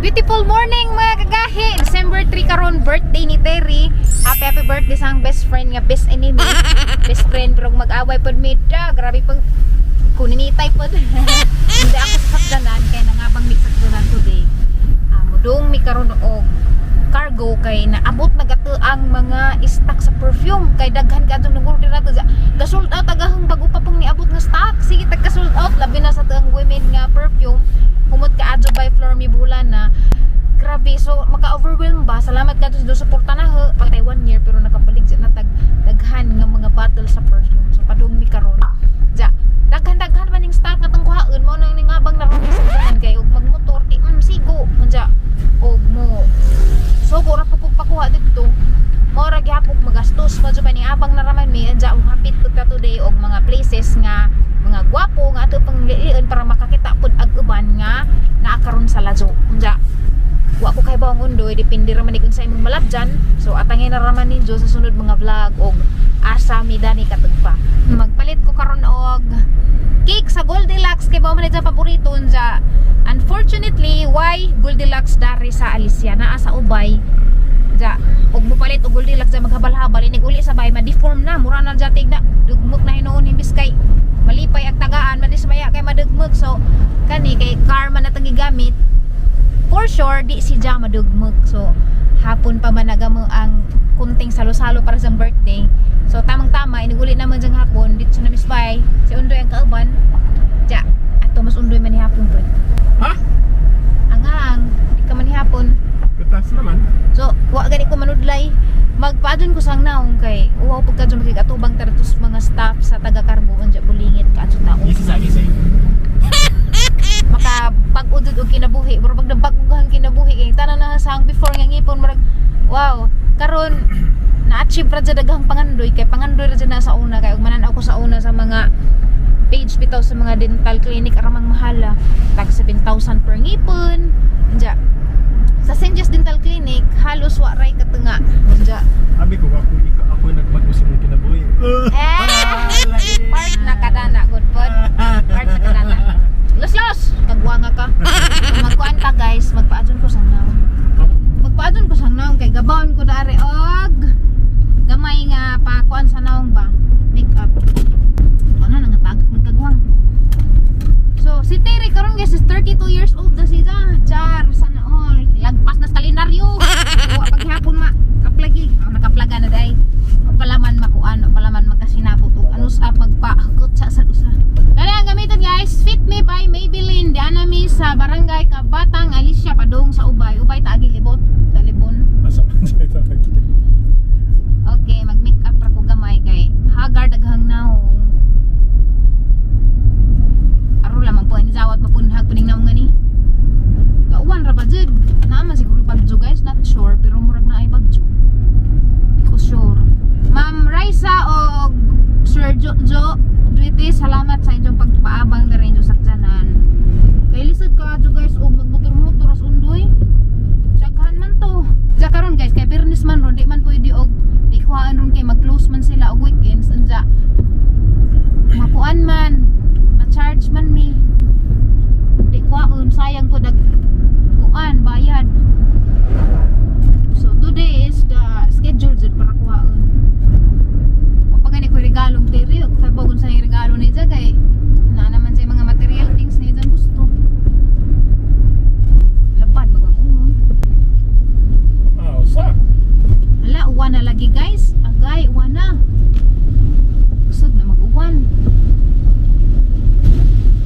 Beautiful morning mga kagahi. December 3 karon, birthday ni Terry. Happy birthday sa ang best friend nga best enemy. Best friend pero mag-away pod medya. Grabe pag kuninitay pod. Hindi ako sa sakdanan kay nangabang mi sakdanan today. Mudong mi karon og cargo kay naabot na gato ang mga stock sa perfume kay daghan ka atong nag-order nato. Ga-sold out agahang bago pa pong niabot nga stock. Sige tagka-sold out labi na sa tuang women nga perfume. Humot ka adto by Flor mi bulan na. Grabe, so maka-overwhelm ba? Salamat ka sa suporta na ho. Pagtay 1 year pero nakabalik na daghan nga mga bottle sa perfume. So padung mi karon. Ja, daghan man ning stock nga tungkuhaon mo nang ningabang na ron sa dalan kay ug magmotor di man sigo. Unja og mo. So gora pakuha dito. Mora gyapon magastos mo pa ning abang na raman mi. Unja og hapit ko ta today og mga places nga mga gwapo nga ato pang liion para makakita pud ag uban nga naa karon sa Lazo. Unja wa ko kay bawang undoy depende ra man sa imong malabjan. So atangin na raman ninyo sa sunod mga vlog og asa mi dani katugpa. Magpalit ko karon og cake sa Goldilocks kay bawo man sa paborito unja. Unfortunately, why Goldilocks dari sa Alicia naa sa ubay. Ja, og mupalit og Goldilocks sa maghabal-habal inig uli sa bay ma-deform na mura na jatig na dugmok na hinuon himbis kay malipay ang tagaan madismaya kay madugmog. So kani kay car man natang gigamit for sure di si Ja madugmog. So hapon pa man nagamo ang kunting salo-salo para sa birthday. So tamang-tama iniguli naman jang hapon dito na Miss Bay si undoy ang kauban. Ja, ato mas undoy man ni hapon pod. Ha? Angang di ka man ni hapon. Ketas naman. So wa gani ko manudlay. Magpaadon ko sang naong kay uwaw pagkadto makikatubang taratos mga staff sa taga-cargo unja bulingit ka adto taong. Gisay. Maka pag-udod og kinabuhi pero pag nabag-ugahan kinabuhi kay tanan na sang before nga ngipon murag wow karon na-achieve ra jud daghang pangandoy kay pangandoy ra jud na sa una kay ug manan-aw ko sa una sa mga page bitaw sa mga dental clinic aramang mahala tag 7,000 per ngipon unja sa St. Just Dental Clinic halos wa ray katunga unja Abi ko ako nagpag-usig ng kinabuhi. part na kadana good pod part na kadana los kagwanga ka magkuan ka guys magpaadyon ko sang naong kay gabawon ko dari og gamay nga pakuan sa naong ba make up ano nang tagak magkagwang. So si Terry karon guys is 32 years old na siya. Char sana all lagpas na sa kalendaryo. Wa paghapon kaplagi nakaplaga na day o palaman makuan o palaman magkasinabot og anus up magpaakot sa usa. Kani ang gamiton guys Fit Me by Maybelline di anami sa barangay Kabatang Alicia padung sa ubay ta agi libot talibon. Masaman sa ito. Okay mag make up ra ko gamay kay haggard daghang naong aro lamang po ni zawat mapunhag puning naong ngani kauwan ra ba jud naman siguro bagjo guys not sure pero murag na ay bagjo di ko sure. Ma'am Raisa o Sir Jo Duity salamat sa inyong pagpaabang na rin yung sakjanan kay lisod ka adyo guys o magmotor-motor as undoy saghan man to ja karon guys kay Bernis man ron di man pwede og di kuhaan ron kay mag-close man sila og weekends unja makuan man ma-charge man mi di kuhaan sayang ko dag kuan bayad. So today is the schedule jud para kuhaan pagani ko regalong Terry og sabagon sa regalo ni Ja kay na naman sa mga material things ni Jan gusto lapad bagang Usa. hala uwan na lagi guys agay uwan na usog na mag-uwan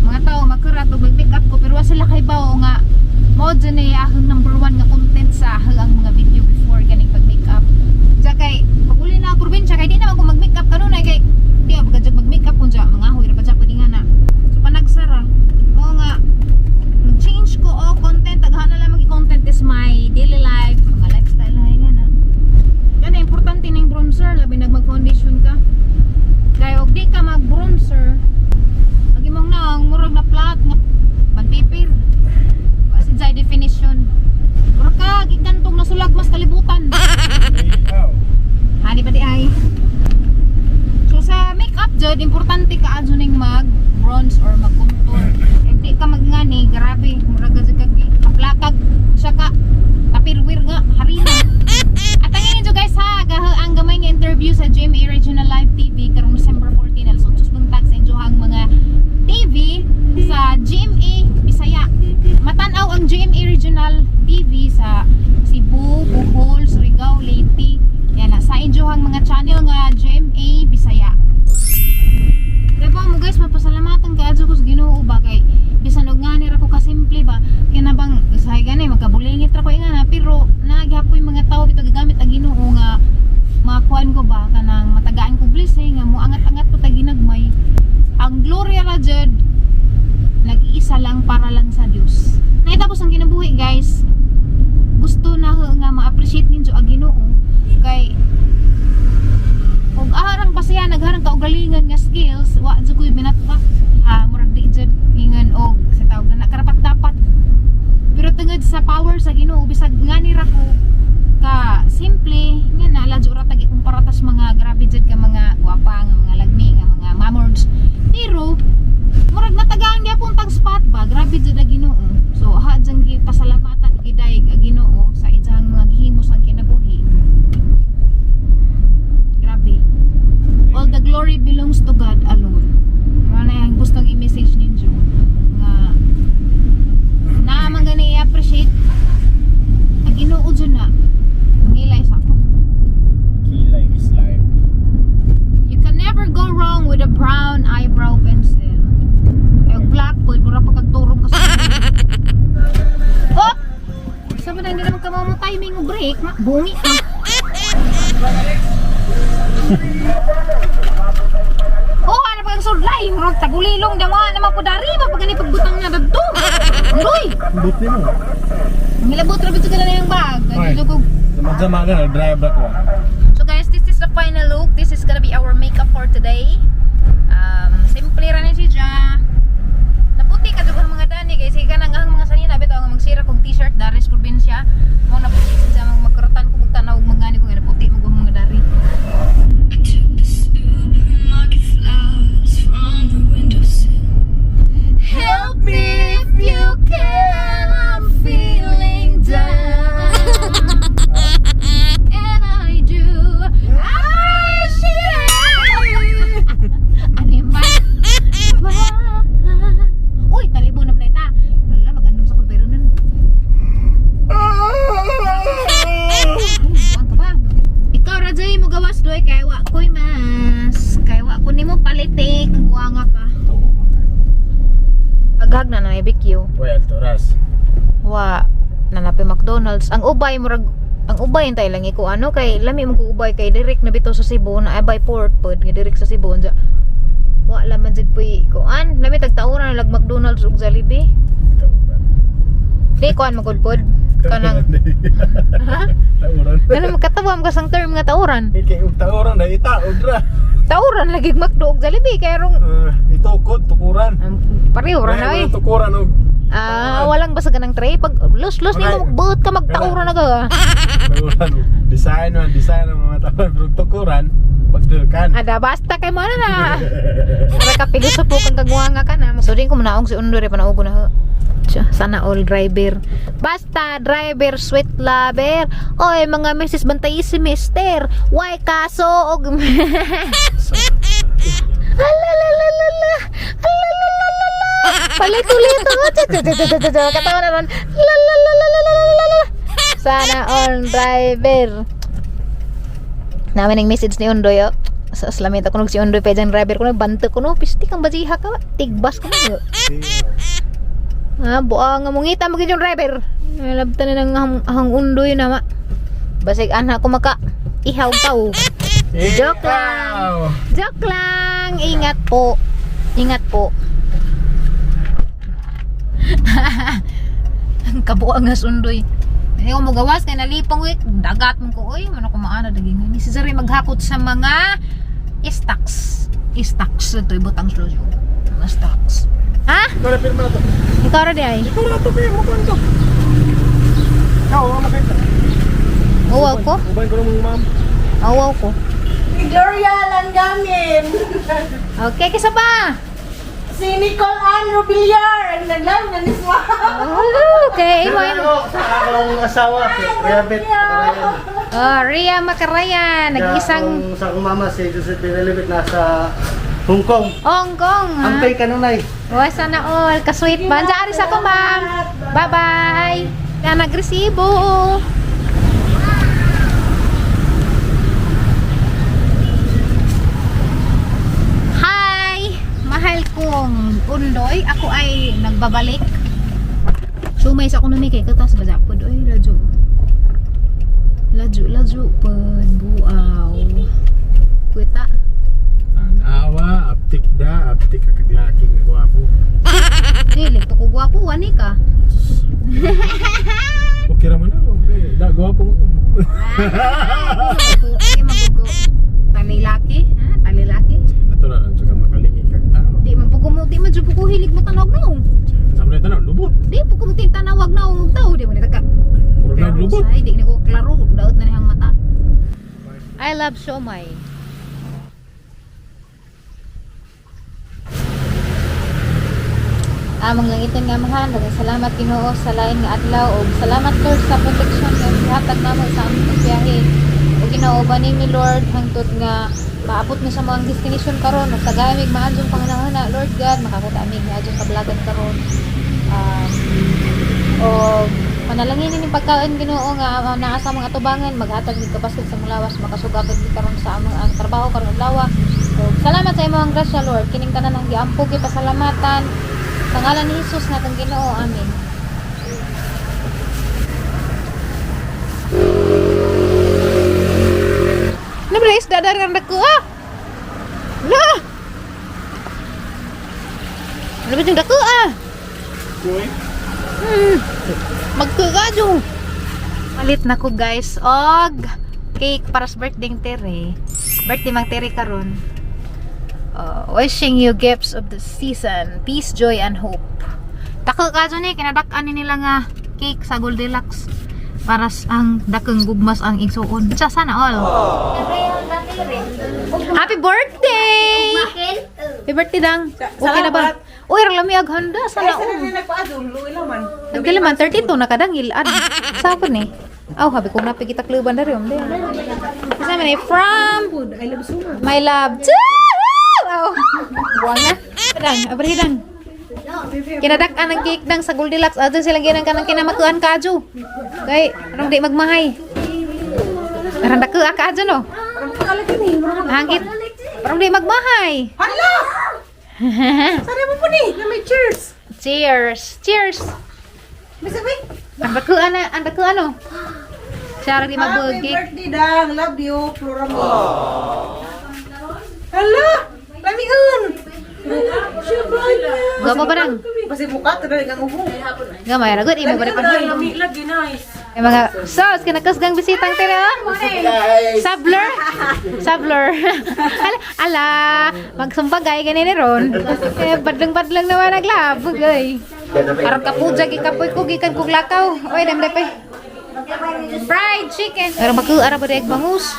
mga tao magkurat og mag-pick up ko pero wa sila kay bawo nga mao dyan ay akong number 1 nga content sa ang mga video before kaning pag-make up ja kay pag uli na probinsya kay di na ako mag-make up kanunay kay di ako magkajag mag-make up kung dyan mga huy ra pa dyan pwede nga na so panagsara mao nga mag-change ko o content aghan na lang mag-content is my daily life mga lifestyle na nga na yan importante ning bronzer labi mag-foundation ka kaya og di ka mag-bronzer lagi mong naang murag na flat nga pan-paper kasi dyan definition mura ka gigantong nasulag mas kalibutan hani ba di ay so sa makeup jud importante ka adyo ning mag bronze or mag contour hindi ka magngani grabe mura ka jud kag kaplakag siya National TV sa Cebu, Bohol, Surigao, Leyte. Yan na sa injohang mga channel nga GMA Bisaya. Diba mo guys, mapasalamatan ka adyo ko sa Ginoo ba kay bisan og ngani ra ko kasimple ba kaya na bang sahay gani magkabulingit ra ko nga na pero naghapoy mga tao bitaw gagamit ang Ginoo nga makuan ko ba kanang matagaan ko blessing nga mo angat-angat ko taginagmay. Ang gloria ra jud nag-iisa lang para lang sa Dios. Naitapos ang kinabuhi guys. Gusto na nga ma-appreciate ninyo ang Ginoo kay og aharang pa siya nagharang kaugalingan nga skills wa jud koy binatbak murag di jud ingon og sa tawag na karapat dapat pero tungod sa power sa Ginoo bisag ngani ra ko ka simple nga na ladyo ra tag ikumpara tas mga grabe jud ka mga gwapa nga mga lagmi nga mga mamords pero murag natagaan gyapon tag spot ba grabe jud ang Ginoo so hadjang gi pasalamatan gidayeg ang Ginoo sa ijang mga gihimo sang kinabuhi. Grabe. All the glory belongs to God alone. Ano yung gustong i-message ninyo nga naman gani i-appreciate ang Ginoo dyan na ngilay sa ako. Kilay is life. You can never go wrong with a brown eyebrow pencil. Yung blackboard mura pa kagturong ka sa oh! Sabi na hindi naman ka mo timing o break bungi ka. Oh, ano pa ang sudlay? Murag tagulilong dawa naman po dari mapagani pagbutang na dadto. Uy! Buti mo. Ngilabot ra bito ka na yung bag. Ay. Lugog. Sama-sama na, drive ako. So guys, this is the final look. This is gonna be our makeup for today. Simple ra ni siya. Naputi ka dugong mga dani guys. Sige nang ang mga sanina bitaw nga magsira kog t-shirt Daris probinsya. Mo naputi siya mga magkuratan ko magtanaw magani ko nga naputi mo mga dari. Help me if you can, I'm feeling down. And I do appreciate. Ano yung ba? Uy, talibo na pala ita. Wala, magandang sa kulbero nun. Buwan ka ba? Ikaw, Rajay, mo gawas doy. Kaya wa ko'y mas. Kaya wa ko ni mo palitik. Nagwanga ka. Aghag na na BBQ. Well, Toras. Wa nanapi McDonald's. Ang ubay murag ang ubay tay lang iko ano kay lami mo ko ubay kay direct na bitaw sa Cebu na by port pod nga direct sa Cebu unsa. Wa laman jud puy kuan lami tag tawran lag McDonald's ug Jollibee. Di kuan magud pod kanang ha? Tauran. Ano makatawa mo kasang term nga tawran. Ikay ug tauran na itaod ra. Tawran lagi McDo ug Jollibee kay rong Itukod, tukuran. pareho ra na eh. Tukuran og Walang basta ganang tray pag los ni mo buot ka magtawran na ka. tauran. Design ng mga tauran pero tukuran pagdurkan. Ada basta kay mo na. Para ka pilosopo kang kagwanga ka na. Masudin ko manaong si Undo re panaugo na. Sana all driver. Basta driver sweet lover. Oy mga Mrs. Bantay si Mister. Why kaso og Alalalala. Palit-ulit katawa na ron. Lalalala. Sana all driver. Namin ang message ni Undoy. Sa slamita ko si Undoy pa dyan driver ko nagbanto ko no. Pisti kang bajiha ka. Tigbas ko na. Buang nga mungita mo yung driver. Nalabtan na ng hang Undoy na ma. Basig anak ko maka ihaw tao. Joke lang. Joke lang. Ingat po. Ingat po. Ang kabuang nga sundoy. Hindi ko magawas kaya nalipong dagat mo ko. Uy, ano ko maana daging. Ni si Zari maghakot sa mga stocks. Stocks. Ito ibutang slow. Mga stocks. Ha? Ikaw na pirma na to. Ikaw ra di ay? Ikaw na to, Pim. Mukuhan to. Ikaw, makita. Uwaw ko? Ubahin ko ng mga ma'am. Uwaw ko. Gloria Langamin. Okay, kisa pa? Si Nicole Ann Rubiliar. Ang naglaw na niswa. Okay, mo yun. Sa akong asawa, Rabit Karayan. Ria Makaraya. Nag-isang Sa akong mama, si Joseph Pinalibit, nasa Hong Kong. Hong Kong. Ha? Ampay kanunay. Sana all. Kasweet ba? Diyan aris ako, ma'am. Bye-bye. Na nagresibo. Hi! Mahal kong undoy. Ako ay nagbabalik. Sumay sa kuno ni kay katas ba pod oy laju. Laju pod buaw. Kuita. Tanawa, aptik ka kaglaki nga gwapo. Dili to ko gwapo wani ka. Okay ra man ako. Da gwapo mo. Ay mabugo. Tali laki, ha? Tali laki. Natural lang sa makalingi kag tao. Di man pugo mo, di man jud ko hilig mo tanawag na. Samre tanaw lubot. Di pugo mo tintanawag na ang tao, di mo ni taka. Murag na lubot. Ay, di na ko klaro, daot na niyang mata. I love siomay. Among langiton nga mahan, daghang salamat Ginoo sa lain nga adlaw ug salamat Lord sa protection nga gihatag namo sa among pagbiyahe. Ug ginauban ni Lord hangtod nga maabot na sa mga destination karon ug sa gamig maadjong panganahona Lord God makakita mi nga adjong kablagan karon. O manalangin ni pagkaon Ginoo nga naa sa mga atubangan maghatag ni kapaskid sa mulawas makasugabot ni karon sa among ang trabaho karon adlaw. Ug salamat sa imong grasya Lord kining tanan ang giampog gipasalamatan. Sa ngalan ni Jesus natong Ginoo. Amen. Nabrais dadar kan dako ah. Lah. Ano ba yung dako ah? Magkagado. Malit na ko guys. Og cake para sa birthday ng Tere. Birthday mang Tere karon. Wishing you gifts of the season, peace, joy, and hope. Dako ka dyan kinadak-an nila nga cake sa Goldilocks para ang dakang gugmas ang igsuon. Siya sana all. Happy birthday! Happy birthday dang. Okay na ba? Uy, ralami ag handa sana all. Nagdilaman 32 na kadang ilad. Sa ako ni. Oh, habi ko napigita kluban dari om. Kasama ni from My Love. Oh, buwan na. Padang, abri dang. Kinadak-an ang cake dang sa Goldilocks. Ato silang ginang kanang kinamakuan kaju. Kay, anong di magmahay. Parang daku ka aja no. Hangit. Parang di magmahay. Hala! Sana mo po ni, na may cheers. Cheers. Cheers. Masabi? Ang daku ano? Siya rin di Happy magbugig. birthday dang, love you, Flora mo. Hala! Lamiun! Siya ba yan? Gwapo ba dang? Kasi mukha, talagang ang ubo. Gamay, ragot. Imo ba rin pang Lagi nice. yung mga sauce, kinakusgang bisitang tira. Sabler. Sabler. ala, magsumpagay ganyan ni Ron. Badlang-badlang naman naglab. Gay. Parang kapudjag, ikapoy ko, gikan kong lakaw. Oy, damdape. Fried chicken. Parang magkuara ba rin bangus?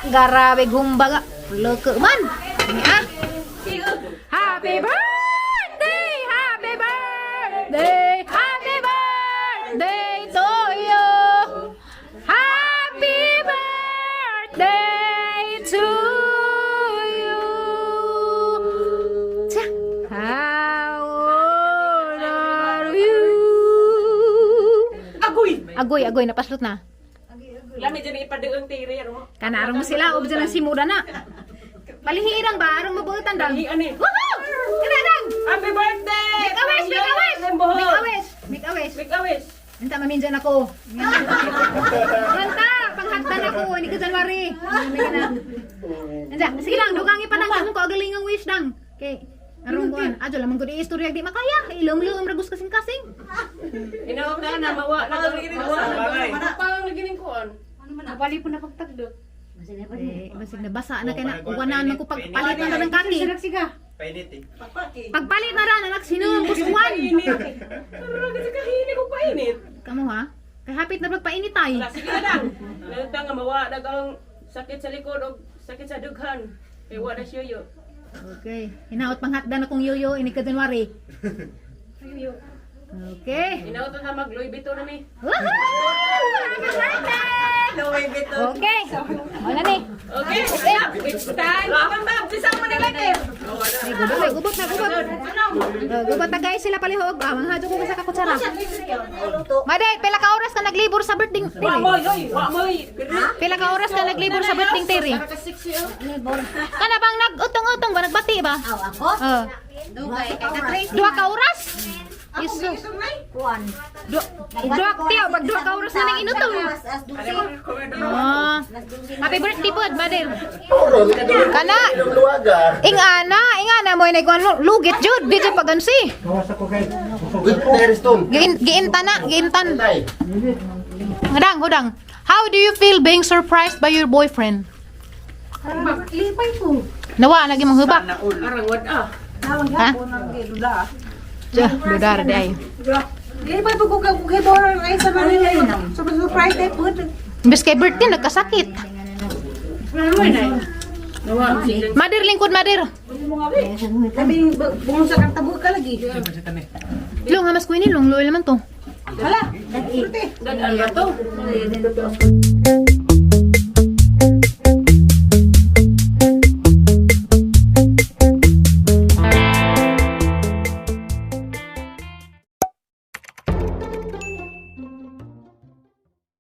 Garabe gumbaga. Leke man. Ini Happy birthday! Happy birthday! Happy birthday to you! Happy birthday to you! How old are you? Agoy, napaslot na. Lami dyan ipadeong tiri, ano? Kanarong mo sila, obdyan ang simuda na. Palihirang ba? Arong mabuhitan dang. Woohoo! Kanarang! Happy birthday! Make a wish! Make a wish! Make a wish! Make a wish! Make a wish! Anta, maminjan ako. Anta, panghagdan ako. Hindi ka January. Anta, sige lang, dugang ipanang ko agaling ang wish dang. Okay. Arong ko, adyo lamang ko di istorya di makaya. Ilong-ilong ragus kasing-kasing. Inawag na, mawa na. Parang nagining kuan. Bali po na pagtagdo. Basig na basa na kaya na. Uwanaan man ko pagpalit na ng kaki. Painit eh. Pagpalit na rin, anak, sinunong kuskuan. Pero kasi kahini ko painit. Kamu ha? Kaya hapit na pagpainit tayo. Sige na lang. Nalutang nga mawa dagang sakit sa likod o sakit sa dughan. Kaya wala siya yo. Okay. Hinaot panghakdan akong yoyo ini ka January. Okay. Inauto na mag Louis Vuitton na mi. Happy birthday! Louis Vuitton. Okay. Wala ni. Okay, it's time. Ma'am, sisama na lang eh. Gubot na. Gubot na guys sila palihog. Manghadyo ko sa kakutsara. Maday, pila ka oras ka naglibor sa birthday Terry? Pila ka oras ka naglibor sa birthday Terry? Kana bang nag-utong-utong ba? Nagbati ba? Ako? Dua ka oras? Isu. Dua ka oras na nang inutong. Happy birthday po, Maday. Kana? Ingana mo inay lugit jud, di jud pagansi. Giintan. Hudang. How do you feel being surprised by your boyfriend? Lipay ko. Nawa lagi manghubak. Arangwad ah. Ha? Dudar di ay. Lipay po ko kay Boran ay sa Manila. Surprise day po. Imbes kay birthday nagkasakit. Madir lingkod madir. Sabi bungon sa kantabog ka lagi. Long hamas ko ini long loyal man to. Hala. Dadan ba to?